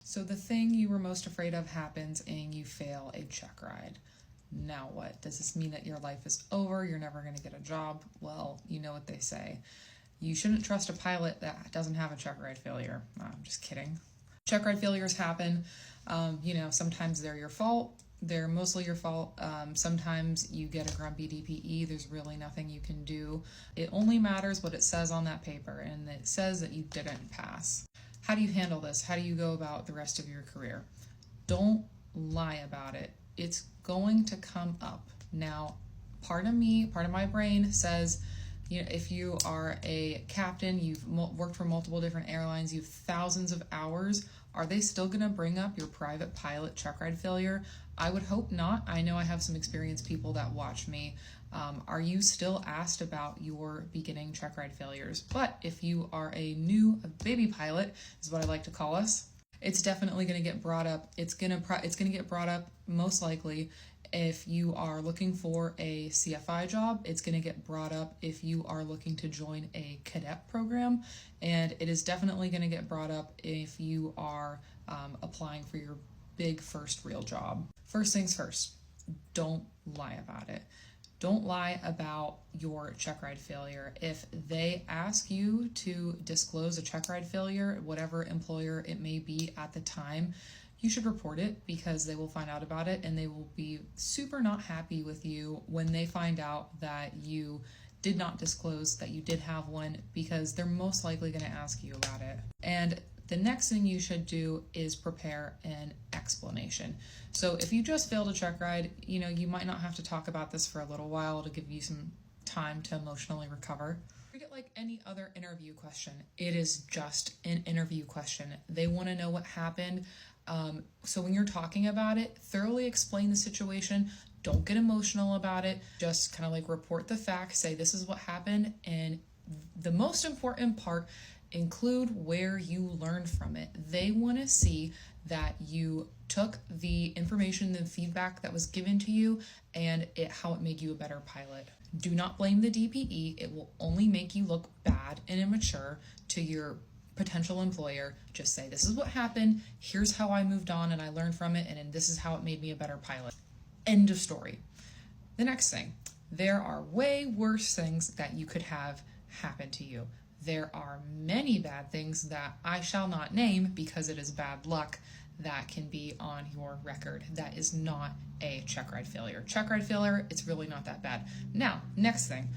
So the thing you were most afraid of happens and you fail a check ride. Now what? Does this mean that your life is over? You're never going to get a job? Well, you know what they say. You shouldn't trust a pilot that doesn't have a check ride failure. No, I'm just kidding. Check ride failures happen. Sometimes they're your fault. They're mostly your fault. Sometimes you get a grumpy DPE. There's really nothing you can do. It only matters what it says on that paper, and it says that you didn't pass. How do you handle this? How do you go about the rest of your career? Don't lie about it. It's going to come up. Now, part of my brain says, if you are a captain, you've worked for multiple different airlines, you have thousands of hours, are they still going to bring up your private pilot check ride failure? I would hope not. I know I have some experienced people that watch me. Are you still asked about your beginning check ride failures? But if you are a baby pilot, is what I like to call us, it's definitely going to get brought up. It's going to get brought up most likely if you are looking for a CFI job. It's going to get brought up if you are looking to join a cadet program, and it is definitely going to get brought up if you are applying for your big first real job. First things first, don't lie about it. Don't lie about your check ride failure. If they ask you to disclose a check ride failure, whatever employer it may be at the time, you should report it, because they will find out about it and they will be super not happy with you when they find out that you did not disclose that you did have one, because they're most likely going to ask you about it. And the next thing you should do is prepare an explanation. So if you just failed a check ride, you might not have to talk about this for a little while to give you some time to emotionally recover. Treat it like any other interview question. It is just an interview question. They want to know what happened. So when you're talking about it, thoroughly explain the situation. Don't get emotional about it. Just kind of like report the facts, say this is what happened, and the most important part, include where you learned from it. They want to see that you took the information, the feedback that was given to you, and how it made you a better pilot. Do not blame the DPE. It will only make you look bad and immature to your potential employer. Just say, this is what happened, here's how I moved on and I learned from it, and this is how it made me a better pilot. End of story. The next thing, there are way worse things that you could have happen to you. There are many bad things that I shall not name because it is bad luck that can be on your record. That is not a check ride failure. Check ride failure, it's really not that bad. Now, next thing,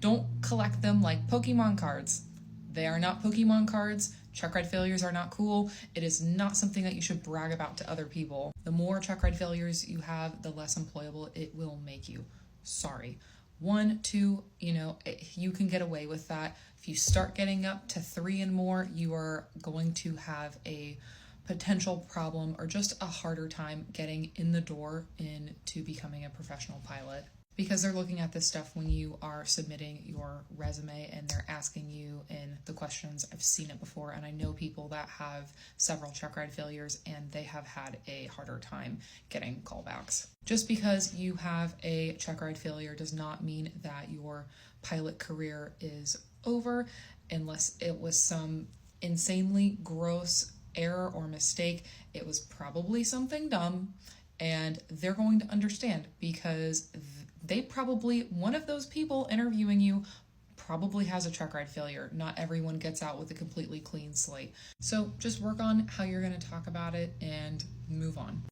don't collect them like Pokemon cards. They are not Pokemon cards. Check ride failures are not cool. It is not something that you should brag about to other people. The more check ride failures you have, the less employable it will make you. Sorry. 1, 2, you can get away with that. If you start getting up to 3 and more, you are going to have a potential problem or just a harder time getting in the door into becoming a professional pilot, because they're looking at this stuff when you are submitting your resume and they're asking you in the questions. I've seen it before, and I know people that have several check ride failures and they have had a harder time getting callbacks. Just because you have a check ride failure does not mean that your pilot career is over, unless it was some insanely gross error or mistake. It was probably something dumb, and they're going to understand, because one of those people interviewing you probably has a check ride failure. Not everyone gets out with a completely clean slate. So just work on how you're going to talk about it and move on.